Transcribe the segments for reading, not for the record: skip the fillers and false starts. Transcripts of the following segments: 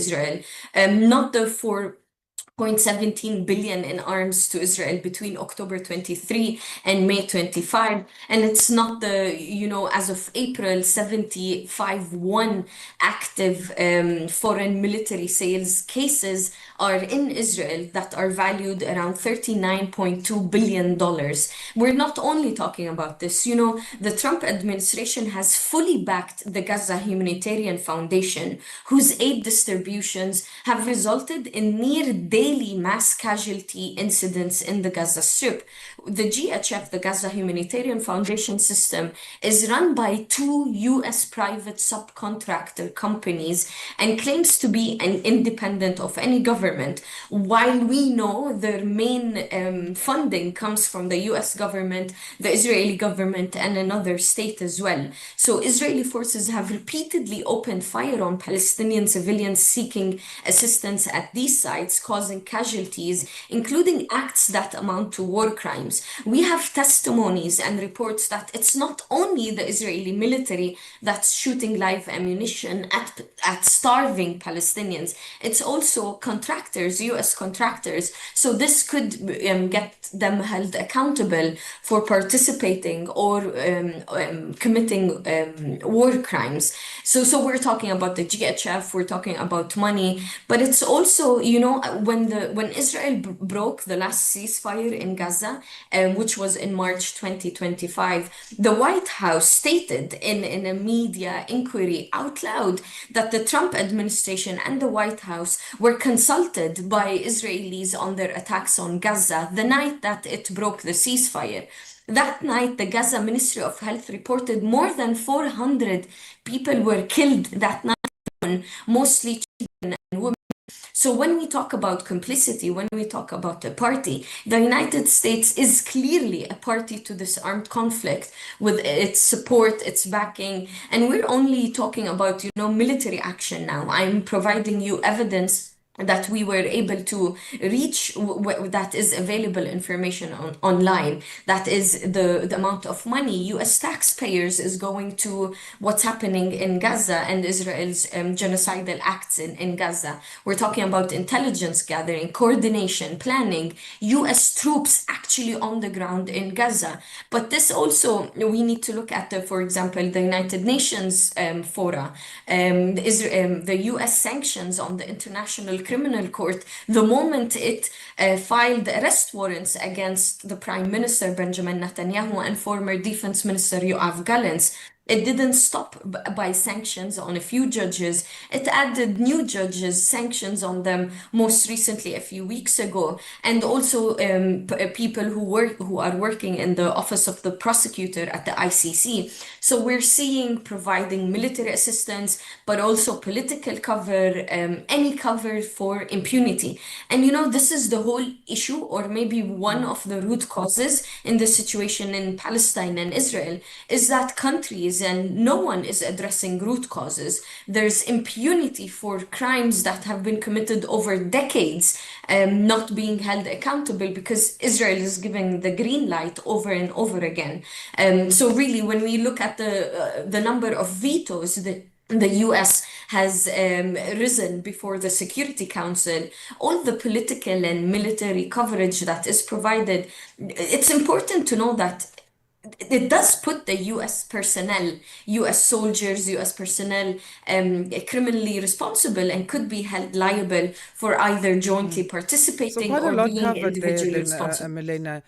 Israel, not the 4.17 billion in arms to Israel between October 23 and May 25. And it's not the, as of April 75, active foreign military sales cases are in Israel that are valued around $39.2 billion. We're not only talking about this, the Trump administration has fully backed the Gaza Humanitarian Foundation, whose aid distributions have resulted in near daily mass casualty incidents in the Gaza Strip. The GHF, the Gaza Humanitarian Foundation system, is run by two US private subcontractor companies and claims to be an independent of any government, while we know their main funding comes from the US government, the Israeli government, and another state as well. So Israeli forces have repeatedly opened fire on Palestinian civilians seeking assistance at these sites, causing casualties, including acts that amount to war crimes. We have testimonies and reports that it's not only the Israeli military that's shooting live ammunition at starving Palestinians, it's also contractors, US contractors. So this could get them held accountable for participating or committing war crimes. So we're talking about the GHF, we're talking about money, but it's also, when Israel broke the last ceasefire in Gaza, which was in March 2025, the White House stated in a media inquiry out loud that the Trump administration and the White House were consulted by Israelis on their attacks on Gaza the night that it broke the ceasefire. That night, the Gaza Ministry of Health reported more than 400 people were killed that night, mostly children and women. So when we talk about complicity, when we talk about a party, the United States is clearly a party to this armed conflict with its support, its backing, and we're only talking about, military action now. I'm providing you evidence that we were able to reach, that is available information online, that is the amount of money US taxpayers is going to what's happening in Gaza and Israel's genocidal acts in Gaza. We're talking about intelligence gathering, coordination, planning, US troops actually on the ground in Gaza. But this also, we need to look at, for example, the United Nations fora, the US sanctions on the International Criminal Court. The moment it filed arrest warrants against the Prime Minister Benjamin Netanyahu and former Defense Minister Yoav Gallant, it didn't stop by sanctions on a few judges. It added new judges, sanctions on them most recently a few weeks ago, and also people who are working in the office of the prosecutor at the ICC. So we're seeing providing military assistance, but also political cover, any cover for impunity. And this is the whole issue, or maybe one of the root causes in the situation in Palestine and Israel, is that countries and no one is addressing root causes. There's impunity for crimes that have been committed over decades, not being held accountable because Israel is giving the green light over and over again. So really, when we look at the number of vetoes that the US has risen before the Security Council, all the political and military coverage that is provided, it's important to know that it does put the US personnel, US soldiers, US personnel criminally responsible and could be held liable for either jointly So participating quite a or lot being covered there, individually then, responsible. Milena.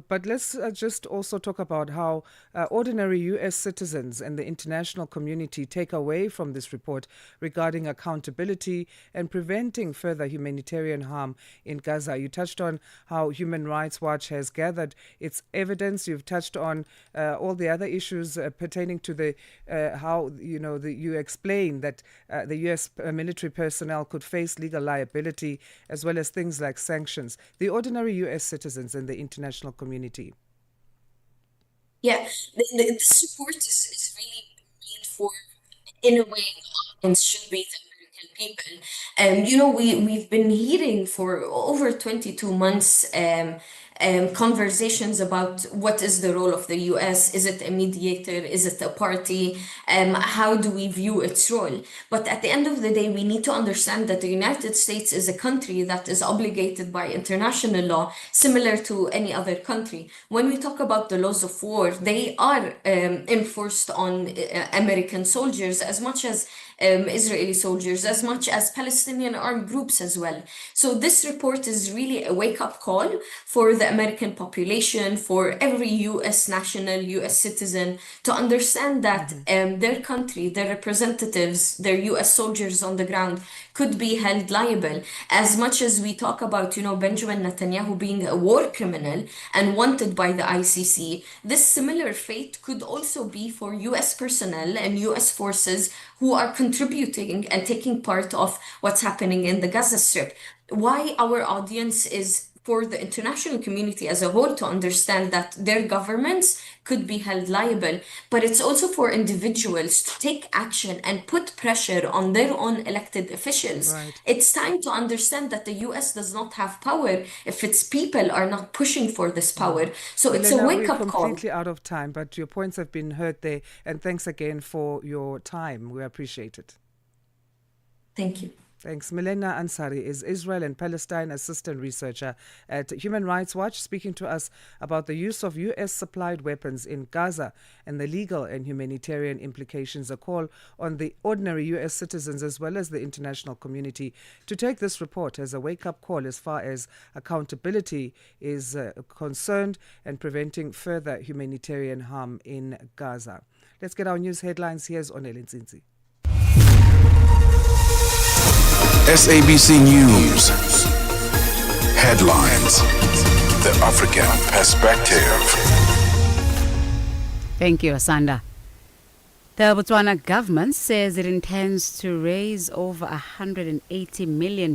But let's just also talk about how ordinary U.S. citizens and the international community take away from this report regarding accountability and preventing further humanitarian harm in Gaza. You touched on how Human Rights Watch has gathered its evidence. You've touched on all the other issues pertaining to the how you explain that the U.S. military personnel could face legal liability, as well as things like sanctions. The ordinary U.S. citizens and the international community. Yeah, this report is really made for, in a way, the audience should be the American people. We've been hearing for over 22 months conversations about what is the role of the US. Is it a mediator? Is it a party? How do we view its role? But at the end of the day, we need to understand that the United States is a country that is obligated by international law, similar to any other country. When we talk about the laws of war, they are enforced on American soldiers as much as Israeli soldiers, as much as Palestinian armed groups as well. So this report is really a wake-up call for the American population, for every US national, US citizen, to understand that their country, their representatives, their US soldiers on the ground could be held liable. As much as we talk about, Benjamin Netanyahu being a war criminal and wanted by the ICC, this similar fate could also be for US personnel and US forces who are contributing and taking part of what's happening in the Gaza Strip. Why our audience is for the international community as a whole to understand that their governments could be held liable, but it's also for individuals to take action and put pressure on their own elected officials. Right. It's time to understand that the US does not have power if its people are not pushing for this power. So it's a Milena, we're wake-up call. completely out of time, but your points have been heard there. And thanks again for your time. We appreciate it. Thank you. Thanks. Milena Ansari is Israel and Palestine assistant researcher at Human Rights Watch, speaking to us about the use of U.S.-supplied weapons in Gaza and the legal and humanitarian implications. A call on the ordinary U.S. citizens as well as the international community to take this report as a wake-up call as far as accountability is concerned and preventing further humanitarian harm in Gaza. Let's get our news headlines. Here's Onel Nzinzi. SABC News. Headlines. The African Perspective. Thank you, Asanda. The Botswana government says it intends to raise over $180 million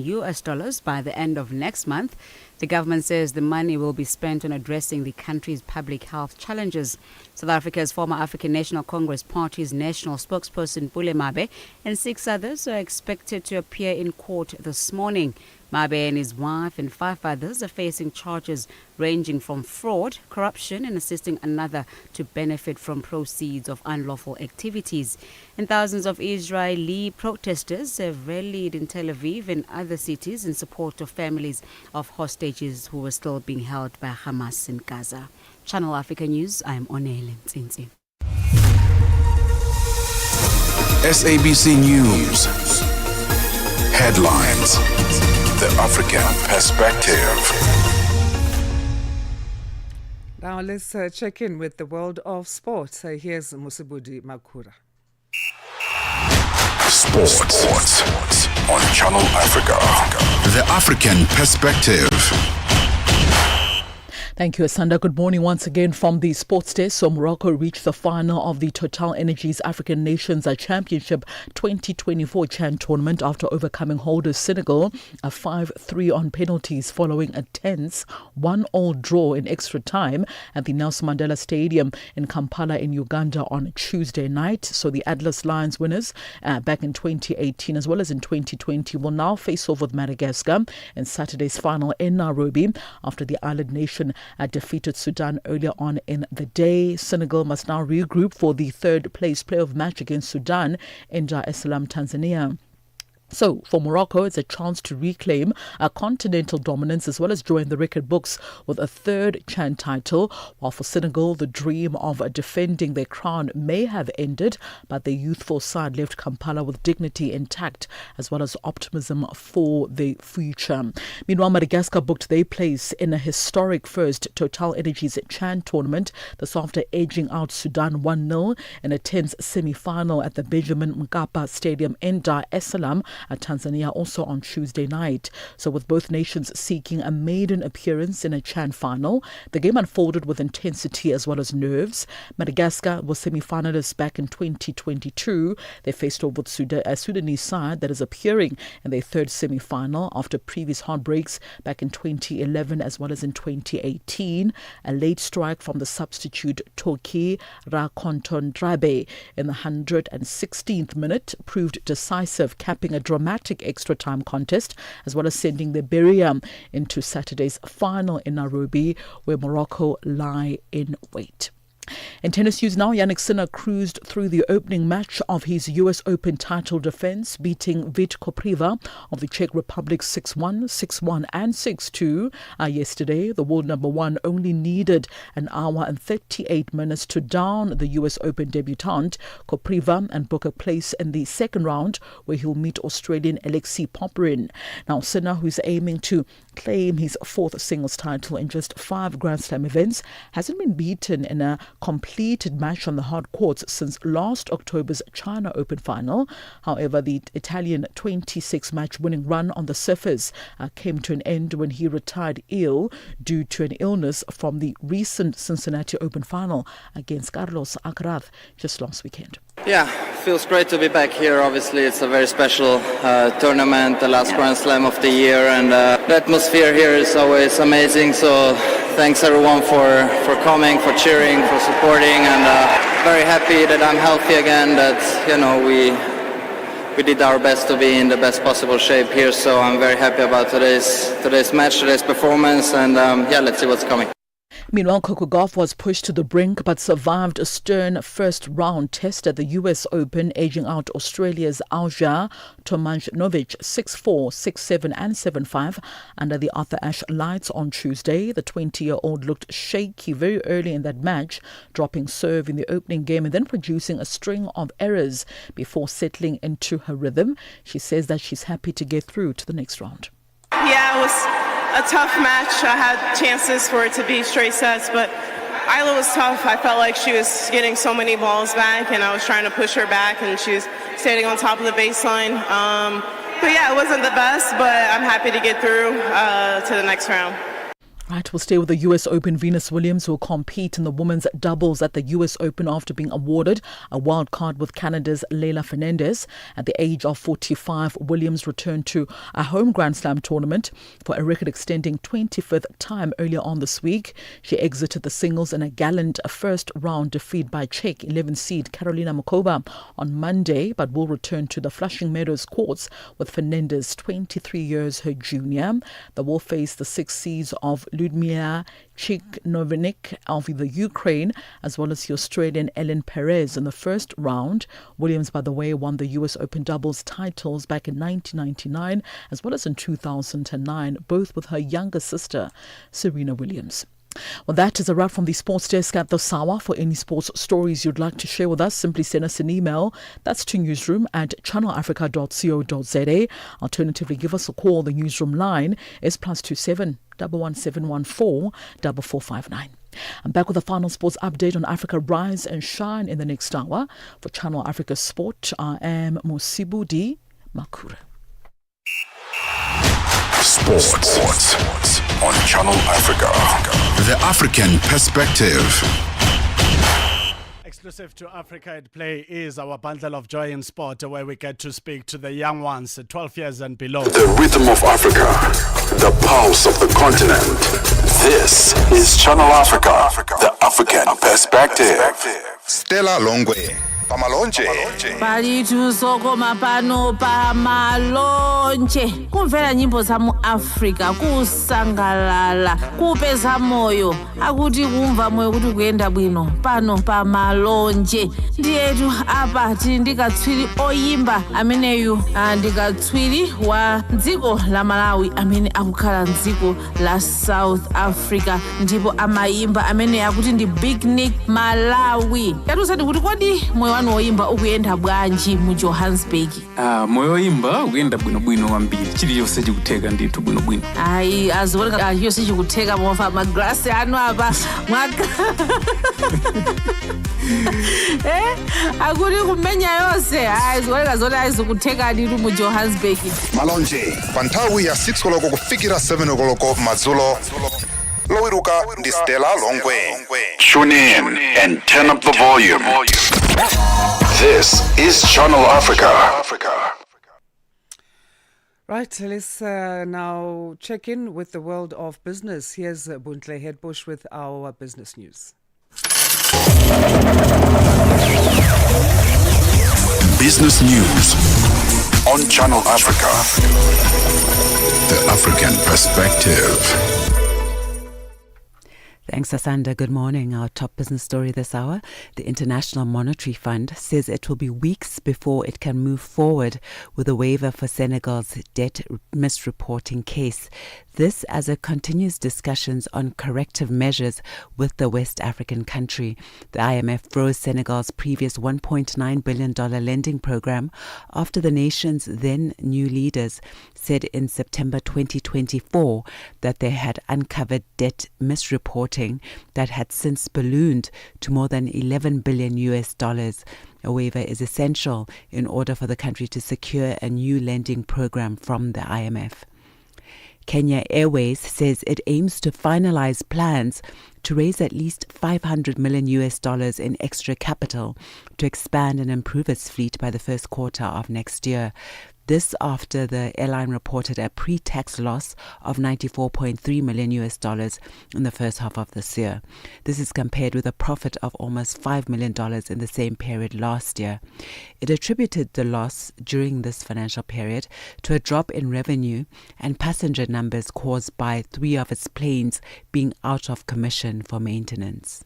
by the end of next month. The government says the money will be spent on addressing the country's public health challenges. South Africa's former African National Congress Party's national spokesperson Pule Mabe and 6 others are expected to appear in court this morning. Mabe and his wife and 5 others are facing charges ranging from fraud, corruption, and assisting another to benefit from proceeds of unlawful activities. And thousands of Israeli protesters have rallied in Tel Aviv and other cities in support of families of hostages who were still being held by Hamas in Gaza. Channel Africa News, I am Onel Nzinzi. SABC News. Headlines. The African Perspective. Now let's check in with the world of sports. Here's Musibudi Makura. Sports on Channel Africa. The African Perspective. Thank you, Asanda. Good morning once again from the Sports Desk. So Morocco reached the final of the Total Energies African Nations Championship 2024 Chan tournament after overcoming holders Senegal a 5-3 on penalties following a tense 1-1 draw in extra time at the Nelson Mandela Stadium in Kampala in Uganda on Tuesday night. So the Atlas Lions winners back in 2018 as well as in 2020 will now face off with Madagascar in Saturday's final in Nairobi after the island nation defeated Sudan earlier on in the day. Senegal must now regroup for the third place playoff match against Sudan in Dar es Salaam, Tanzania. So, for Morocco, it's a chance to reclaim a continental dominance as well as join the record books with a third Chan title, while for Senegal, the dream of defending their crown may have ended, but the youthful side left Kampala with dignity intact as well as optimism for the future. Meanwhile, Madagascar booked their place in a historic first Total Energies Chan tournament, this after edging out Sudan 1-0 in a tense semi-final at the Benjamin Mkapa Stadium in Dar es Salaam, Tanzania, also on Tuesday night. So with both nations seeking a maiden appearance in a Chan final, the game unfolded with intensity as well as nerves. Madagascar was semi-finalists back in 2022. They faced off with a Sudanese side that is appearing in their third semi-final after previous heartbreaks back in 2011 as well as in 2018. A late strike from the substitute Toki Rakontondrabe in the 116th minute proved decisive, capping a dramatic extra time contest, as well as sending Liberia into Saturday's final in Nairobi, where Morocco lie in wait. In tennis news now, Jannik Sinner cruised through the opening match of his US Open title defense, beating Vit Kopriva of the Czech Republic 6-1, 6-1 and 6-2 yesterday. The world number one only needed an hour and 38 minutes to down the US Open debutant Kopriva and book a place in the second round, where he'll meet Australian Alexei Popyrin. Now, Sinner, who's aiming to claim his fourth singles title in just 5 Grand Slam events, hasn't been beaten in a completed match on the hard courts since last October's China Open final. However, the Italian 26-match winning run on the surface came to an end when he retired ill due to an illness from the recent Cincinnati Open final against Carlos Alcaraz just last weekend. Yeah, feels great to be back here. Obviously, it's a very special tournament, the last Grand Slam of the year, and the atmosphere here is always amazing. So thanks everyone for coming, for cheering, for supporting, and very happy that I'm healthy again, that, you know, we did our best to be in the best possible shape here. So I'm very happy about today's match, today's performance, and yeah, let's see what's coming. Meanwhile, Coco Gauff was pushed to the brink but survived a stern first-round test at the US Open, edging out Australia's Alja Tomljanovic 6-4, 6-7 and 7-5 under the Arthur Ashe lights on Tuesday. The 20-year-old looked shaky very early in that match, dropping serve in the opening game and then producing a string of errors before settling into her rhythm. She says that she's happy to get through to the next round. Yeah, it was a tough match. I had chances for it to be straight sets, but Isla was tough. I felt like she was getting so many balls back, and I was trying to push her back, and she was standing on top of the baseline. But yeah, it wasn't the best, but I'm happy to get through to the next round. Right, we'll stay with the US Open. Venus Williams will compete in the women's doubles at the US Open after being awarded a wild card with Canada's Leila Fernandez. At the age of 45, Williams returned to a home Grand Slam tournament for a record-extending 25th time earlier on this week. She exited the singles in a gallant first-round defeat by Czech 11 seed Karolina Muchova on Monday, but will return to the Flushing Meadows courts with Fernandez, 23 years her junior. They will face the 6 seeds of Ludmila Chiknovinik of the Ukraine, as well as the Australian Ellen Perez in the first round. Williams, by the way, won the US Open doubles titles back in 1999, as well as in 2009, both with her younger sister, Serena Williams. Well, that is a wrap from the Sports Desk at the Sawa. For any sports stories you'd like to share with us, simply send us an email. That's to newsroom@channelafrica.co.za. Alternatively, give us a call. The newsroom line is +27 11714 4459. I'm back with a final sports update on Africa Rise and Shine in the next hour. For Channel Africa Sport, I am Musibudi Makura. Sports on Channel Africa. The African Perspective. Exclusive to Africa at Play is our bundle of joy in sport, where we get to speak to the young ones, 12 years and below. The rhythm of Africa, the pulse of the continent. This is Channel Africa, the African Perspective. Stella Longwe. Pamalonje. Palitusokoma pano pamalonje kumvera nyimbo za mu Africa kusangalala kupeza moyo akuti kumva moyo kuti kuyenda bwino pano pamalonje ndiyetu apa tili ndikatswiri oyimba ameneyu ndikatswiri wa dziko la Malawi amene akukhala mdziko la South Africa ndipo amayimba amene akuti ndi Big Nick Malawi. Yatusati kuti kodi moyo wanu woyimba ukuyenda bwanji mu Johannesburg? Moyo woyimba ukuyenda bwinobwino kwambiri, chiliyonse chikutheka ndithu bwinobwino. Ayi aziwoneka chiliyonse chikutheka mofa maglasi anu apa mwaka akuti kumenya yonse aziwoneka zoti azikutheka ndithu mu Johannesburg. Malonje panthawi ya 6 koloko kufikira 7 koloko madzulo. Lowiruka ndi Stella Longwe. Tune in and turn up the volume. This is Channel Africa. Right, let's now check in with the world of business. Here's Buntle Headbush with our business news. Business news on Channel Africa. The African Perspective. Thanks, Asanda. Good morning. Our top business story this hour. The International Monetary Fund says it will be weeks before it can move forward with a waiver for Senegal's debt misreporting case. This as it continues discussions on corrective measures with the West African country. The IMF froze Senegal's previous $1.9 billion lending program after the nation's then new leaders said in September 2024 that they had uncovered debt misreporting that had since ballooned to more than $11 billion US. A waiver is essential in order for the country to secure a new lending program from the IMF. Kenya Airways says it aims to finalize plans to raise at least $500 million US in extra capital to expand and improve its fleet by the first quarter of next year. This after the airline reported a pre-tax loss of $94.3 million US in the first half of this year. This is compared with a profit of almost $5 million in the same period last year. It attributed the loss during this financial period to a drop in revenue and passenger numbers caused by 3 of its planes being out of commission for maintenance.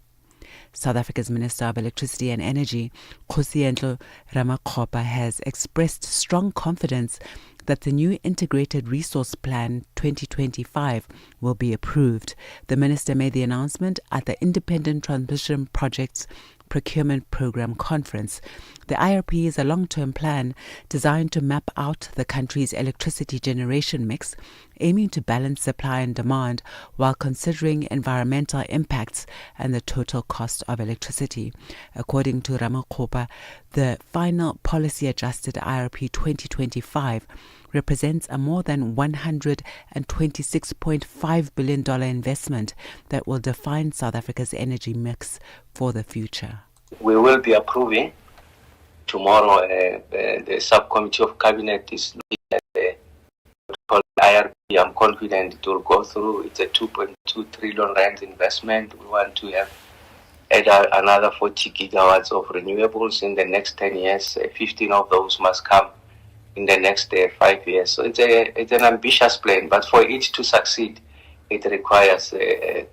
South Africa's Minister of Electricity and Energy, Kgosientlo Ramokgopa, has expressed strong confidence that the new Integrated Resource Plan 2025 will be approved. The minister made the announcement at the Independent Transmission Projects Procurement Program Conference. The IRP is a long-term plan designed to map out the country's electricity generation mix, aiming to balance supply and demand while considering environmental impacts and the total cost of electricity. According to Ramokgopa, the final policy-adjusted IRP 2025 represents a more than $126.5 billion investment that will define South Africa's energy mix for the future. We will be approving tomorrow. The subcommittee of cabinet is looking at the IRP. I'm confident it will go through. It's a 2.2 trillion rand investment. We want to have add another 40 gigawatts of renewables in the next 10 years. 15 of those must come in the next 5 years. So it's an ambitious plan, but for it to succeed, it requires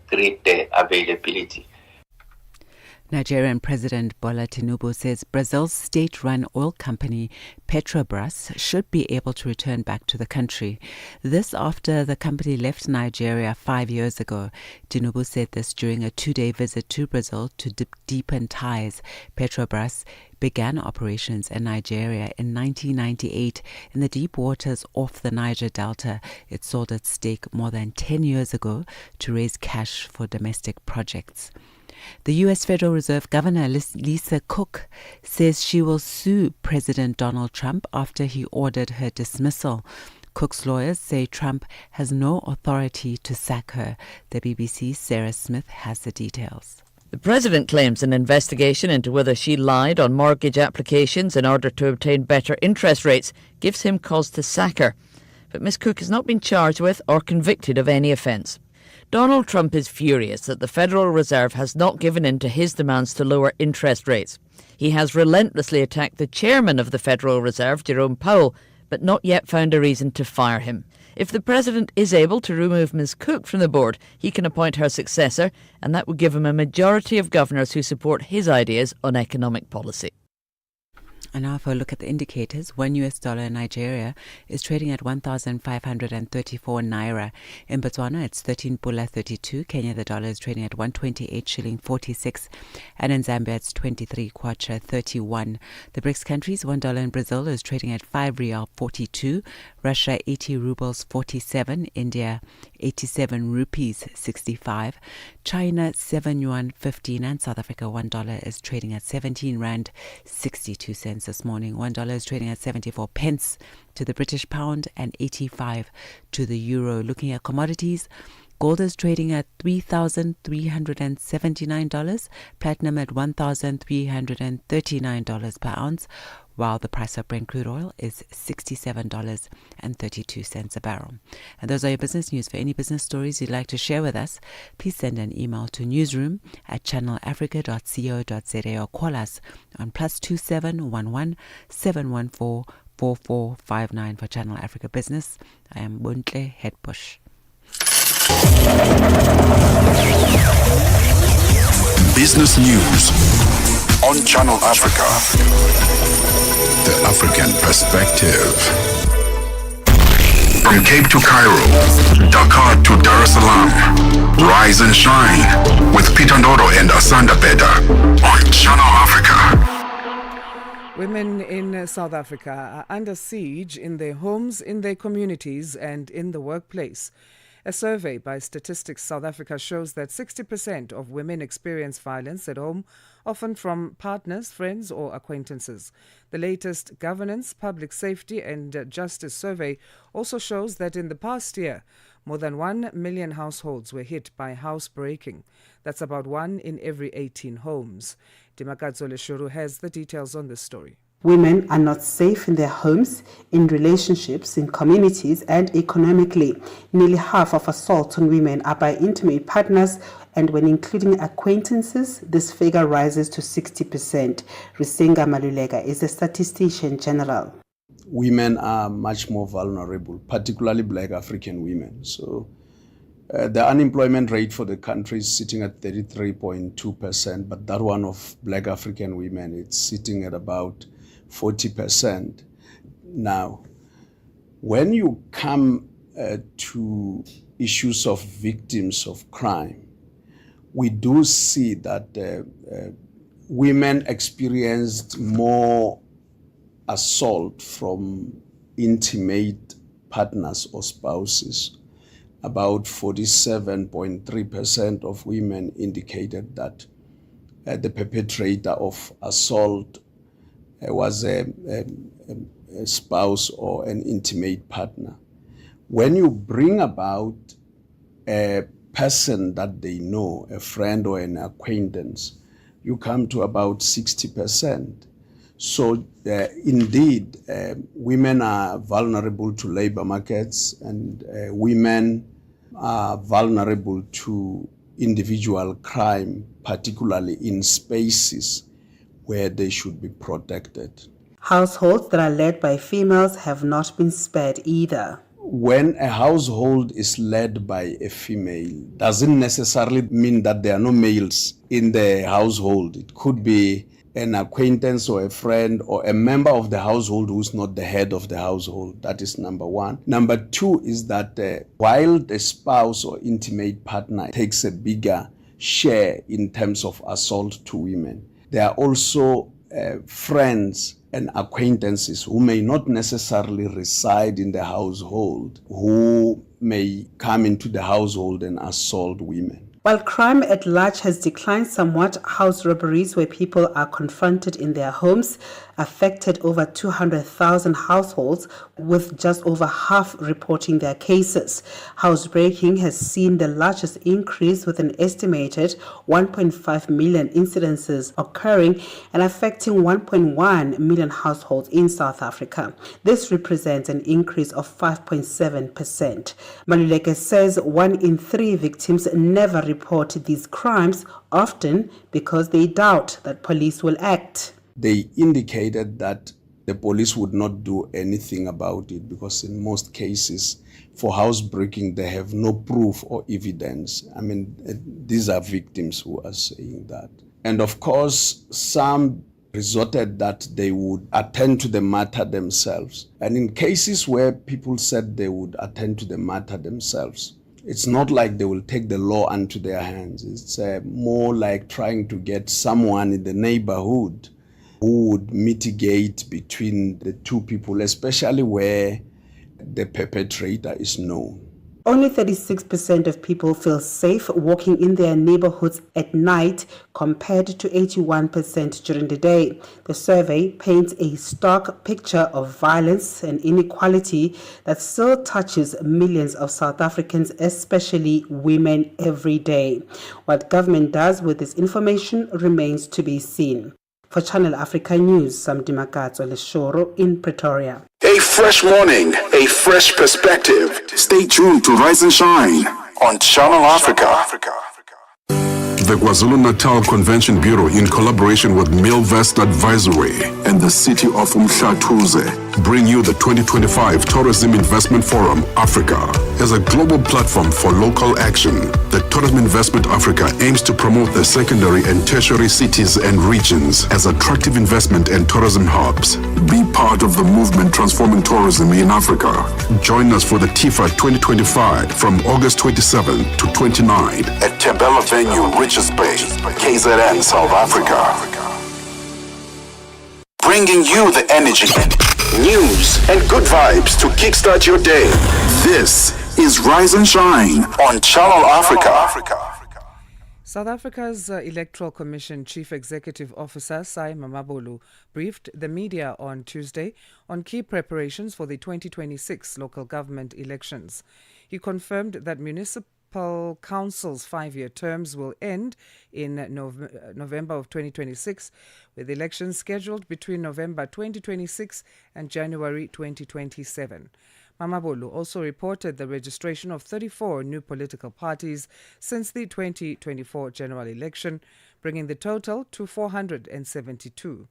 grid availability. Nigerian President Bola Tinubu says Brazil's state-run oil company Petrobras should be able to return back to the country. This after the company left Nigeria 5 years ago. Tinubu said this during a 2-day visit to Brazil to deepen ties. Petrobras began operations in Nigeria in 1998 in the deep waters off the Niger Delta. It sold its stake more than 10 years ago to raise cash for domestic projects. The U.S. Federal Reserve Governor Lisa Cook says she will sue President Donald Trump after he ordered her dismissal. Cook's lawyers say Trump has no authority to sack her. The BBC's Sarah Smith has the details. The president claims an investigation into whether she lied on mortgage applications in order to obtain better interest rates gives him cause to sack her. But Ms. Cook has not been charged with or convicted of any offence. Donald Trump is furious that the Federal Reserve has not given in to his demands to lower interest rates. He has relentlessly attacked the chairman of the Federal Reserve, Jerome Powell, but not yet found a reason to fire him. If the president is able to remove Ms. Cook from the board, he can appoint her successor, and that would give him a majority of governors who support his ideas on economic policy. And now for a look at the indicators. $1 in Nigeria is trading at 1,534 naira. In Botswana, it's 13 pula 32. Kenya, the dollar is trading at 128 shilling 46. And in Zambia, it's 23 kwacha 31. The BRICS countries, $1 in Brazil is trading at 5 rial 42. Russia, 80 rubles 47. India, 87 rupees 65. China, 7 yuan 15. And South Africa, $1 is trading at 17 rand 62 cents this morning. $1 is trading at 74 pence to the British pound and 85 to the euro. Looking at commodities, gold is trading at $3,379, platinum at $1,339 per ounce, while the price of Brent crude oil is $67.32 a barrel. And those are your business news. For any business stories you'd like to share with us, please send an email to newsroom@channelafrica.co.za or call us on +27 11 714 4459 for Channel Africa Business. I am Buntle Headbush. Business news on Channel Africa. The African perspective. From Cape to Cairo, Dakar to Dar es Salaam. Rise and shine with Peter Ndoro and Asanda Beda on Channel Africa. Women in South Africa are under siege in their homes, in their communities, and in the workplace. A survey by Statistics South Africa shows that 60% of women experience violence at home, often from partners, friends, or acquaintances. The latest Governance, Public Safety and Justice survey also shows that in the past year, more than 1 million households were hit by housebreaking. That's about 1 in every 18 homes. Dimakadzo Leshuru has the details on this story. Women are not safe in their homes, in relationships, in communities, and economically. Nearly half of assaults on women are by intimate partners, and when including acquaintances, this figure rises to 60%. Risenga Maluleka is a statistician general. Women are much more vulnerable, particularly Black African women. So the unemployment rate for the country is sitting at 33.2%, but that one of Black African women, it's sitting at about 40%. Now, when you come to issues of victims of crime, we do see that women experienced more assault from intimate partners or spouses. About 47.3% of women indicated that the perpetrator of assault was a spouse or an intimate partner. When you bring about a person that they know, a friend or an acquaintance, you come to about 60%. So indeed, women are vulnerable to labor markets, and women are vulnerable to individual crime, particularly in spaces where they should be protected. Households that are led by females have not been spared either. When a household is led by a female, doesn't necessarily mean that there are no males in the household. It could be an acquaintance or a friend or a member of the household who's not the head of the household. That is number one. Number two is that while the spouse or intimate partner takes a bigger share in terms of assault to women, there are also friends and acquaintances who may not necessarily reside in the household, who may come into the household and assault women. While crime at large has declined somewhat, house robberies where people are confronted in their homes affected over 200,000 households, with just over half reporting their cases. Housebreaking has seen the largest increase, with an estimated 1.5 million incidences occurring and affecting 1.1 million households in South Africa. This represents an increase of 5.7%. Maluleke says 1 in 3 victims never report these crimes, often because they doubt that police will act. They indicated that the police would not do anything about it because in most cases for housebreaking they have no proof or evidence. I mean, these are victims who are saying that. And of course, some resorted that they would attend to the matter themselves. And in cases where people said they would attend to the matter themselves, it's not like they will take the law into their hands. It's more like trying to get someone in the neighborhood who would mitigate between the two people, especially where the perpetrator is known. Only 36% of people feel safe walking in their neighborhoods at night, compared to 81% during the day. The survey paints a stark picture of violence and inequality that still touches millions of South Africans, especially women, every day. What government does with this information remains to be seen. For Channel Africa News, Samdi Makatso Leshoro in Pretoria. A fresh morning, a fresh perspective. Stay tuned to Rise and Shine on Channel Africa. The KwaZulu-Natal Convention Bureau, in collaboration with Millvest Advisory and the city of Umhlathuze, bring you the 2025 Tourism Investment Forum Africa. As a global platform for local action, the Tourism Investment Africa aims to promote the secondary and tertiary cities and regions as attractive investment and tourism hubs. Be part of the movement transforming tourism in Africa. Join us for the TIFA 2025 from August 27 to 29 at Tembela Venue, Richards Bay, KZN, South Africa. Bringing you the energy, news, and good vibes to kickstart your day. This is Rise and Shine on Channel Africa. South Africa's Electoral Commission Chief Executive Officer Sai Mamabolo briefed the media on Tuesday on key preparations for the 2026 local government elections. He confirmed that municipal councils' 5-year terms will end in November of 2026, with elections scheduled between November 2026 and January 2027. Mamabolo also reported the registration of 34 new political parties since the 2024 general election, bringing the total to 472.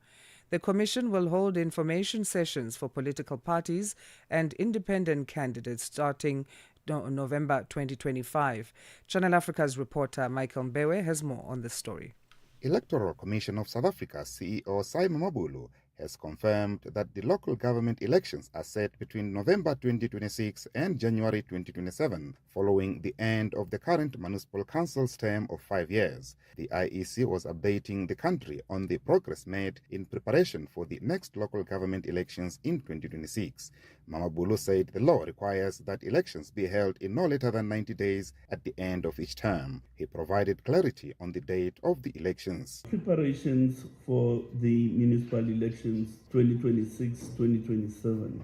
The Commission will hold information sessions for political parties and independent candidates starting November 2025. Channel Africa's reporter Michael Mbewe has more on the story. Electoral Commission of South Africa CEO Sai Mamabolo has confirmed that the local government elections are set between November 2026 and January 2027, following the end of the current municipal council's term of 5 years. The IEC was updating the country on the progress made in preparation for the next local government elections in 2026. Mamabolo said the law requires that elections be held in no later than 90 days at the end of each term. He provided clarity on the date of the elections. Preparations for the municipal elections 2026-2027.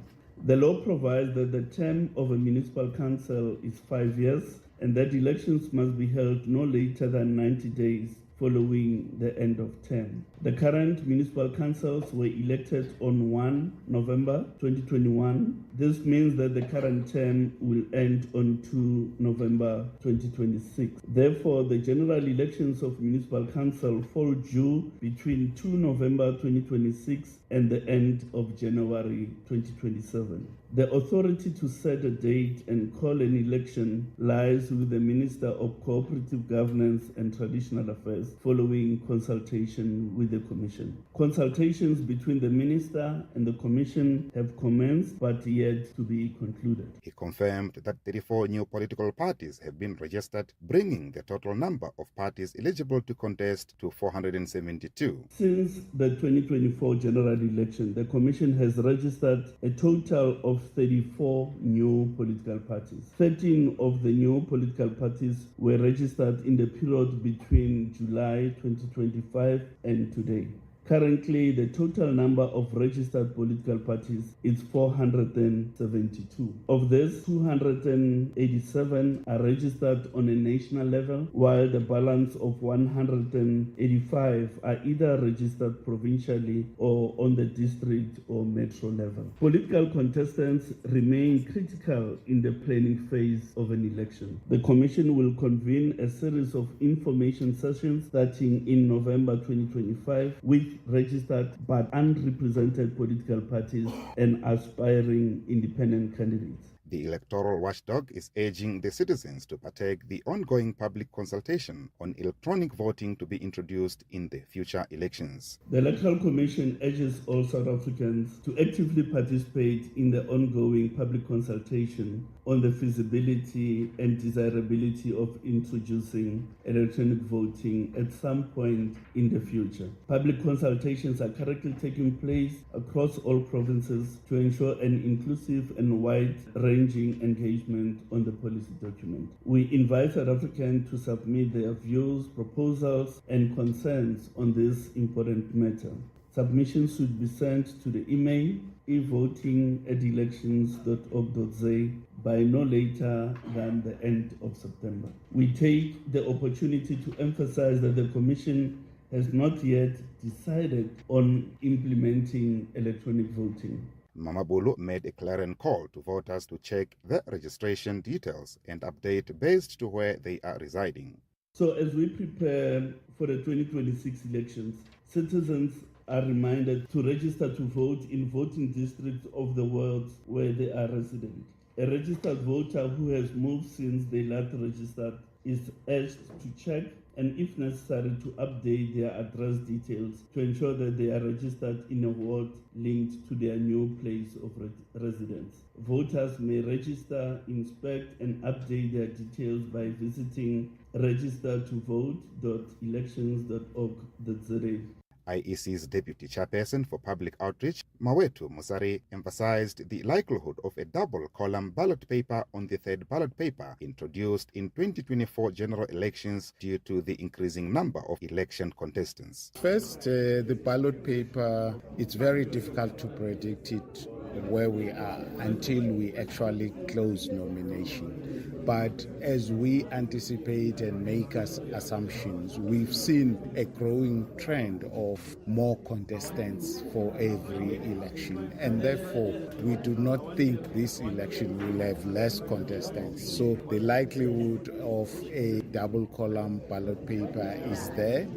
The law provides that the term of a municipal council is 5 years and that elections must be held no later than 90 days following the end of term. The current municipal councils were elected on 1 November 2021. This means that the current term will end on 2 November 2026. Therefore, the general elections of municipal council fall due between 2 November 2026 and the end of January 2027. The authority to set a date and call an election lies with the Minister of Cooperative Governance and Traditional Affairs following consultation with the Commission. Consultations between the Minister and the Commission have commenced but yet to be concluded. He confirmed that 34 new political parties have been registered, bringing the total number of parties eligible to contest to 472. Since the 2024 general election, the Commission has registered a total of 34 new political parties. 13 of the new political parties were registered in the period between July 2025 and today. Currently, the total number of registered political parties is 472. Of this, 287 are registered on a national level, while the balance of 185 are either registered provincially or on the district or metro level. Political contestants remain critical in the planning phase of an election. The Commission will convene a series of information sessions starting in November 2025 with registered but unrepresented political parties and aspiring independent candidates. The electoral watchdog is urging the citizens to partake the ongoing public consultation on electronic voting to be introduced in the future elections. The Electoral Commission urges all South Africans to actively participate in the ongoing public consultation on the feasibility and desirability of introducing electronic voting at some point in the future. Public consultations are currently taking place across all provinces to ensure an inclusive and wide-ranging engagement on the policy document. We invite South Africans to submit their views, proposals, and concerns on this important matter. Submissions should be sent to the email evoting@elections.org.za by no later than the end of September. We take the opportunity to emphasize that the Commission has not yet decided on implementing electronic voting. Mamabolo made a clarion call to voters to check their registration details and update based to where they are residing. So as we prepare for the 2026 elections, citizens are reminded to register to vote in voting districts of the wards where they are resident. A registered voter who has moved since they last registered is urged to check and, if necessary, to update their address details to ensure that they are registered in a ward linked to their new place of residence. Voters may register, inspect, and update their details by visiting registertovote.elections.org.za. IEC's Deputy Chairperson for Public Outreach, Mawetu Musare, emphasized the likelihood of a double-column ballot paper on the third ballot paper introduced in 2024 general elections due to the increasing number of election contestants. First, the ballot paper, it's very difficult to predict it where we are until we actually close nomination. But as we anticipate and make assumptions, we've seen a growing trend of more contestants for every election. And therefore, we do not think this election will have less contestants. So the likelihood of a double column ballot paper is there.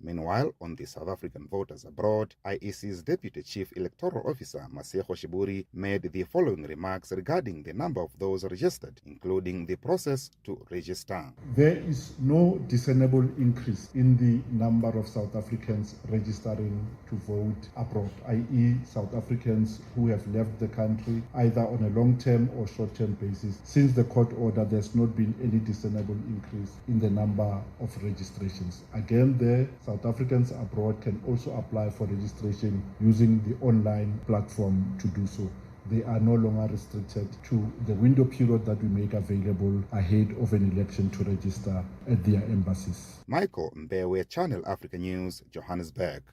Meanwhile, on the South African voters abroad, IEC's Deputy Chief Electoral Officer, Masego Shiburi, made the following remarks regarding the number of those registered, including the process to register. There is no discernible increase in the number of South Africans registering to vote abroad, i.e. South Africans who have left the country either on a long-term or short-term basis. Since the court order, there's not been any discernible increase in the number of registrations. Again, there, South Africans abroad can also apply for registration using the online platform to do so. They are no longer restricted to the window period that we make available ahead of an election to register at their embassies. Michael Mbewe, Channel Africa News, Johannesburg.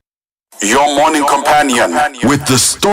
Your morning companion with the story.